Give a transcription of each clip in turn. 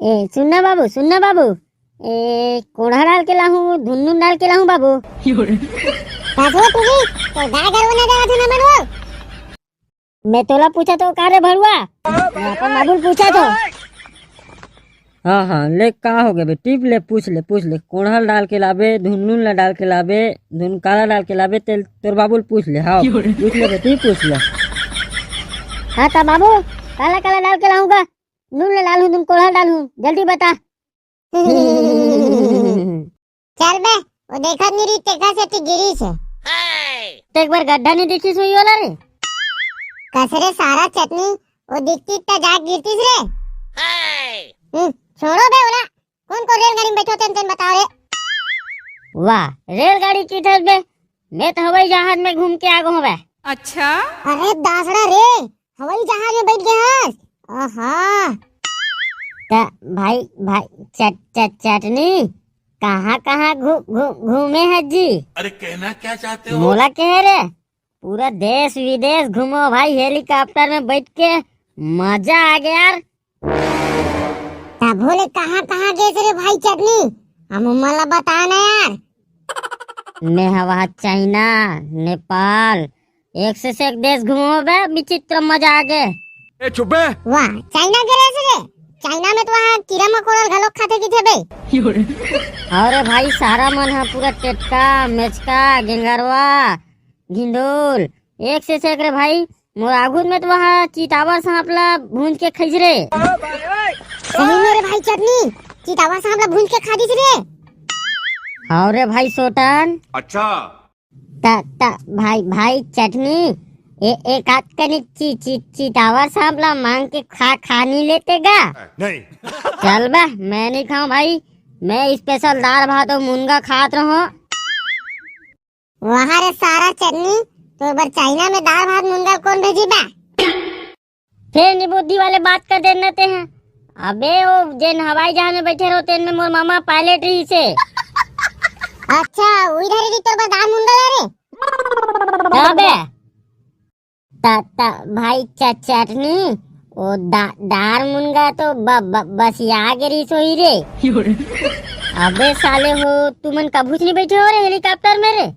सुनना बाबू, सुनना बाबू, कोढ़ा डाल के लाहूं, धुन्नुन डाल के लाहूं बाबू। मैं तोला पूछा तो कारे भरुआ, मैं अपन बाबू पूछा तो। हाँ हाँ ले कहाँ हो गए बे, टिप ले पूछ ले कोढ़ल डाल के लाबे, धुन्नुन ला डाल के लाबे, धुन काला डाल के लाबे, तेल तोर बाबू पूछ ले। हाँ पूछ ले बेटी पूछ ले। हाँ ता बाबू काला काला डाल के लाऊंगा, नून ला डालूं, तुम कोढ़ा डालूं, जल्दी बता। चल बे, वो देखा मेरी टेका से गिरी से। तो एक बार गड्ढा नहीं दिखी सुई वाला रे। कसरे सारा चटनी वो दिखती ता जाग गिरती रे। छोड़ो बे ओला, कौन रेलगाड़ी में बैठो तेन बताओ रे। वाह रेलगाड़ी की थस बे, मैं तो हवाई जहाज में घूम के आगो बे। अच्छा अरे दासड़ा रे, हवाई जहाज में बैठ गया। आहा भाई भाई चटनी कहाँ कहाँ घूमे है जी? अरे कहना क्या चाहते हो? मोला कह रे पूरा देश विदेश घूमो भाई, हेलीकॉप्टर में बैठ के मजा आ गया यार। भोले कहाँ कहाँ गए रे भाई चटनी, हम मला बताना यार। मैं हवा चाइना नेपाल एक से एक देश घूमो बे, विचित्र मजा आ गए। चुप बे। वाह चाइना गए रे, चाइना में तो वहाँ कीड़ा मकोड़ा घलोक खाते की थे बे। अरे भाई सारा मन है पूरा टेटका मेचका गेंगरवा गिंडोल एक से एक रे भाई। मोर आगुद में तो वहाँ चितावर सांपला भूंज के खइस रे। सही मेरे भाई चटनी, चितावर सांपला भूंज के खा दी रे। अरे भाई सोटन। अच्छा ता भाई चटनी एक हाथ कनी चितावर सांपला मांग के खा नहीं लेते गा? नहीं। चल बे मैं नहीं खाऊं भाई, मैं स्पेशल दाल भात और मुनगा खात रहो। वहाँ रे सारा चटनी, तो बार चाइना में दाल भात मुनगा कौन भेजी बा? फिर निबुद्धि वाले बात कर देते हैं। अबे वो जेन हवाई जहाज में बैठे रहते हैं, मोर मामा पायलट रही से। अच्छा उधर ही तो दाल मुनगा रे। अबे ता भाई चटनी ओ दार मुनगा तो बस गिरी सोई रे। अबे साले हो तुमन कभूच नहीं बैठे हो रे हेलीकॉप्टर में रे?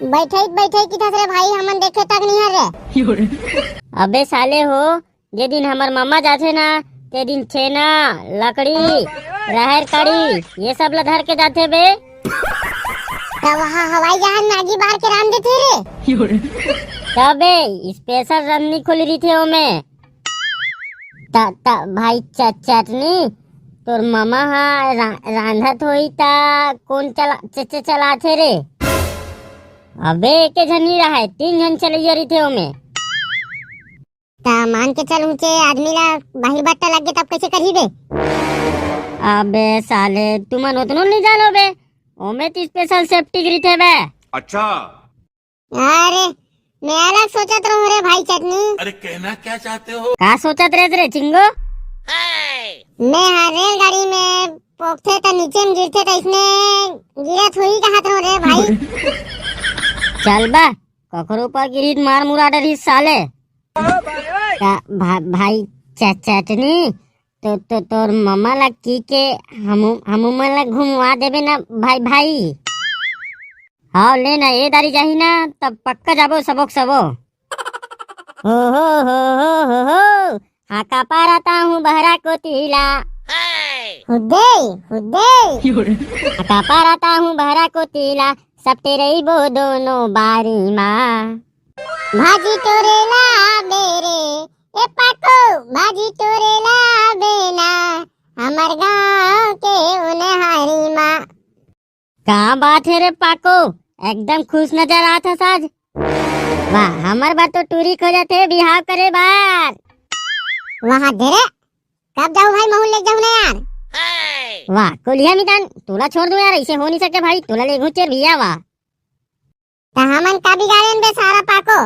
बैठे की रे भाई, हमन देखे तक नहीं है रे। अबे साले हो जे दिन हमार मामा जाते ना, ते दिन छेना लकड़ी रहर कड़ी ये सब ला धर के जाते बे। वहाँ हवाई जहाज में आगी बार के राम देते रे। तबे स्पेशल रन्नी खुल रही थी ओमे। ता भाई चटनी तोर मामा हाँ रांधत होई ता कौन चला थे रे? अबे एक जन नहीं रहा है, 3 जन चले रही थे ओमे। मान के चल ऊंचे आदमी ला बाहिर बट्टा लग गया तब कैसे करी बे? अबे साले तुमन उतनो नहीं जानो बे, ओमे तो स्पेशल सेफ्टी गिरी थे बे। अच्छा अरे मैं अलग सोचत रहो रे भाई चटनी। अरे कहना क्या चाहते हो? का सोचत रे चिंगो? मैं रेलगाड़ी में पोखते तो नीचे में गिरते तो इसमें गिरा थोड़ी कहा रहो रे भाई। चल बा ककरो पर गिरी मार मुरा डरी साले। भाई चटनी तो तोर मामा ला की के हम ला घुमवा देबे ना भाई। हाँ लेना ये दारी जाही ना तब पक्का जाबो सबो हो हाका पारता हूँ बहरा को तीला। हुद्दे हाका पारता हूँ बहरा को तीला, सब तेरे वो दोनों बारी माँ। भाजी टोरेला बेरे ए पाको, भाजी टोरेला बेना हमर गाँव के उनहारी माँ। कहाँ बात है रे पाको, एकदम खुश नजर आता साज। वाह हमार बात तो टूरी खो जाते बिहाव करे बार। वहाँ देरे कब जाऊँ भाई, महू ले जाऊँ ना यार। वाह कोलिया मितान तोला छोड़ दूं यार, ऐसे हो नहीं सके भाई, तोला ले घुचेर भैया। वाह हमन का बिगाड़ेन बे सारा पाको।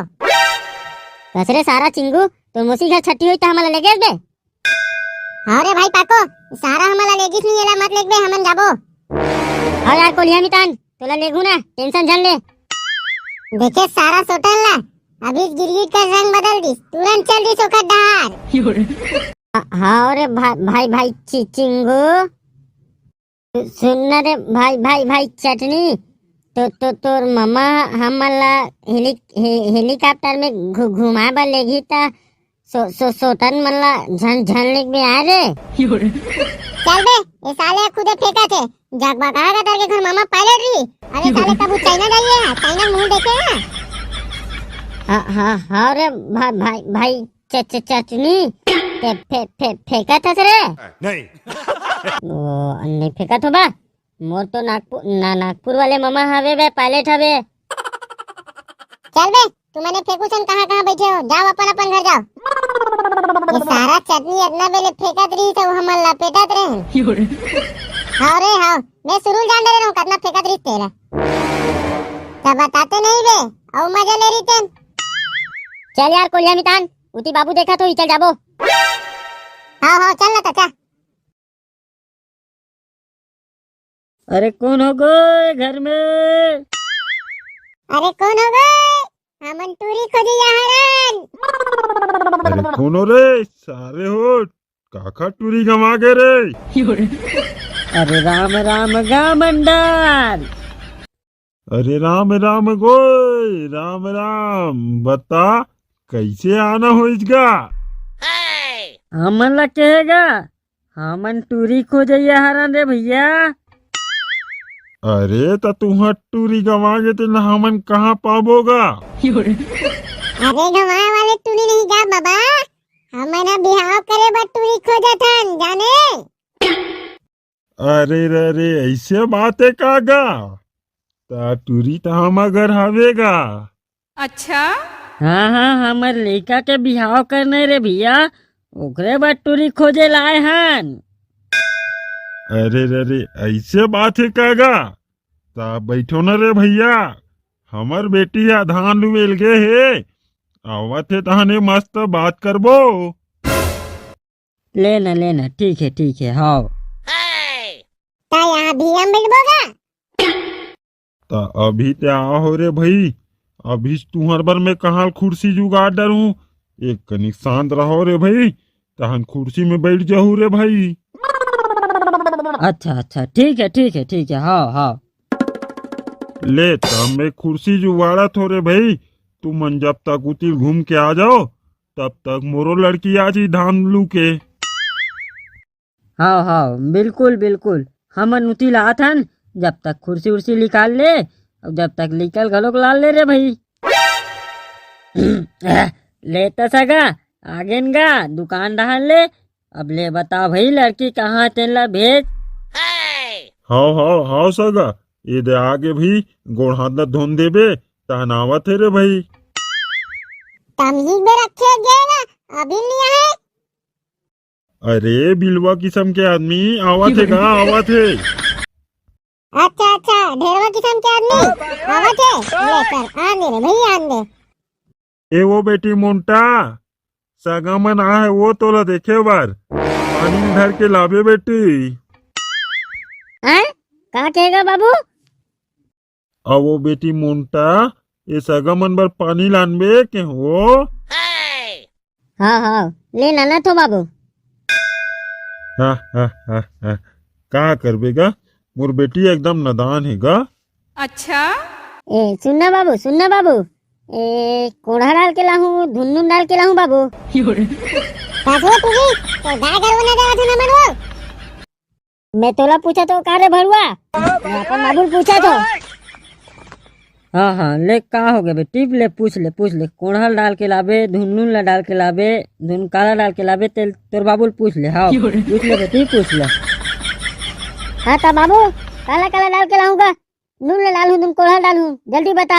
कसरे सारा चिंगू तो मोसी घर छट्टी हुई तो हमारा ले गए बे। अरे भाई पाको सारा हमारा लेगिस नहीं एला मत लेग बे, हमन जाबो। और यार कोलिया मितान तोला लेगू ना, टेंशन झन ले। देखे सारा सोटन ला अभी गिरगिट का रंग बदल दी, तुरंत चल दी सोखत डार। हाँ रे भाई भाई चिंगू, सुन रे भाई भाई भाई चटनी, तो तोर मम्मा हमला हेलीकॉप्टर में घुमाबा लेगी ता सोटन मनला झन में आ रे। चल बे, ये साले खुदे फेंका थे, जगबा कहा तार के घर मामा पायलट रही। अरे साले कब चाइना जाइए, चाइना मुंह देखे हैं। हाँ रे भाई भाई चटनी, फेंका था रे? नहीं। वो नहीं फेंका तो बा, मोर तो नागपुर वाले मामा हवे बे, पायलट हवे। चल बे, तू मैंने फेंकू सन कहाँ बैठे हो, जाओ अपन घर जाओ। ये सारा चटनी इतना बेले फेंकत रही तो हम लपेटत रहे। हाँ रे हाँ, मैं शुरू जान दे रहा हूँ कितना फेंकत रही तेरा, तब बताते नहीं बे, और मजा ले रही थे। चल यार कोलिया मितान, उती बाबू देखा तो ही चल जाबो। हाँ चल ना चाचा। अरे कौन हो गए घर में? अरे कौन हो गए, हमन टूरी खोजी हरन। अरे कौन हो रे, सारे हो काका टूरी गवा गए रे। अरे राम राम गा मंडल। अरे राम राम गोय, राम राम, बता कैसे आना हो इसका? हमन ला कहेगा, हमन टूरी खोजैया हरन रे भैया। अरे तो तुहा टूरी गवा गए तो हमन कहाँ पाबोगा? अरे गवाए वाले टूरी नहीं जा बाबा, हमने बिहाव करे बट टूरी खोजा था जाने। अरे रे ऐसे बात है कागा, ता टूरी तो हम घर हवेगा। अच्छा, हाँ हमर लड़का के बिहाव करने रे भैया, ओकरे बाद टूरी खोजे लाए हन। अरे ऐसे बात है कागा, ता बैठो न रे भैया, हमर बेटी है धान लुवेल गे है, आवत है तहने मस्त बात करबो। लेना ठीक है हाँ। ता यहाँ भी हम बैठबोगा। ता अभी ते आओ रे भाई, अभी तुहर बर में कहाँ कुर्सी जुगाड़ डरूं, एक कनिक शांत रहो रे भाई, तहन कुर्सी में बैठ जाऊ रे भाई। अच्छा ठीक है हाँ। ले तब मैं कुर्सी जुगाड़ा थोड़े भाई, तू मन जब तक उतिर घूम के आ जाओ, तब तक मोरो लड़की आज ही धान लू के। हाँ बिल्कुल, हमन उती लात हन, जब तक कुर्सी उर्सी निकाल ले, और जब तक निकल घलोक लाल ले रे भाई। ले तो सगा आगेन गा दुकान डाल ले, अब ले बता भाई लड़की कहाँ तेला भेज। हाँ सगा, ये दे आगे भी गोड़ हाथ न धोन देबे, तहनावत है रे भाई। तमीज में रखे गए ना, अभी नहीं आए। अरे बिलवा किस्म के आदमी आवत है गा, आवत है। अच्छा ढेरवा किस्म के आदमी आवत है, लेकर आने रे भैया आने। ए वो बेटी मोंटा, सगा मन आ है वो तोला देखे बार, पानी में धर के लाबे बेटी। हाँ कहा कहेगा बाबू? अब वो बेटी मोंटा, ये सगा मन बर पानी लानबे के हो। हाँ ले लाना तो बाबू। हाँ का करबेगा, मोर बेटी एकदम नादान है गा। अच्छा, ए सुनना बाबू, ए कोढ़ा डाल के लाहूं, धुन्नून डाल के लाहूं बाबू। काहे तुझी तो गाय गरु ना जावत ना मनवो। मैं तोला पूछा तो का रे भरुआ, मैं अपन बाबू पूछा तो। हाँ ले का हो गए बेटी, ले पूछ ले कोढ़ल डाल के लाबे, धुन्नून ला डाल के लाबे, धुन काला डाल के लाबे, तेल तोर बाबू पूछ ले। हाँ पूछ ले बेटी पूछ ले। हाँ ता बाबू काला डाल के लाऊंगा, नून ले डालूं, तुम कोढ़ा डालूं, जल्दी बता।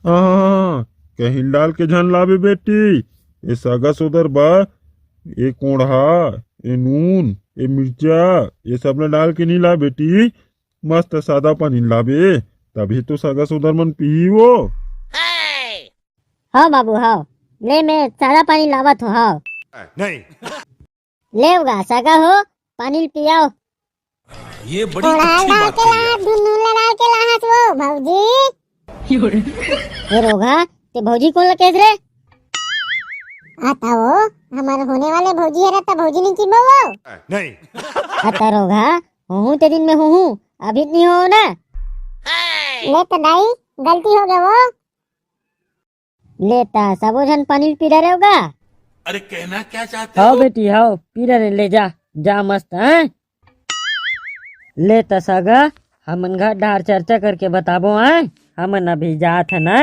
हाँ कहीं डाल के झन लाबे बेटी, ये सगा सोदर बा, ये कोढ़ा, ये नून, ये मिर्चा, ये सब न डाल के नहीं ला बेटी, मस्त सादा पानी लाबे, तभी तो सगा सोदर मन पी वो। हाँ बाबू हाँ, ले मैं सादा पानी लावत हो। हाँ नहीं। ले होगा सगा हो, पानी पियाओ। ये बड़ी अच्छी बात है। धुन्नून डाल के लाहत वो भौजी। ये रोगा ते भौजी कौन लकेस रे? आता वो हमारे होने वाले भौजी है रहता भौजी नहीं चिबो वो नहीं आता रोगा हूँ ते दिन में हूँ अभी नहीं हो ना। ले तो दाई गलती हो गया वो लेता सबो जन पानी पी रहे होगा। अरे कहना क्या चाहते हाओ बेटी हाओ पी रहे ले जा जा मस्त हैं। ले तसागा हमन घर डार चर्चा करके बताबो हैं हमन अभी जात है ना।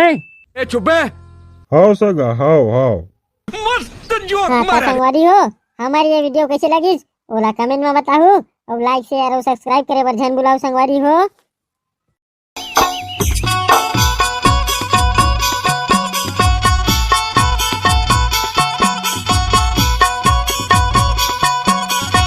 ए चुपे हाओ सगा हाओ हाओ मस्त जोक हाँ तो संगवारी हो हमारी ये वीडियो कैसे लगी ओला कमेंट में बताओ और लाइक शेयर और सब्सक्राइब करे बर झन बुलाओ संगवारी हो।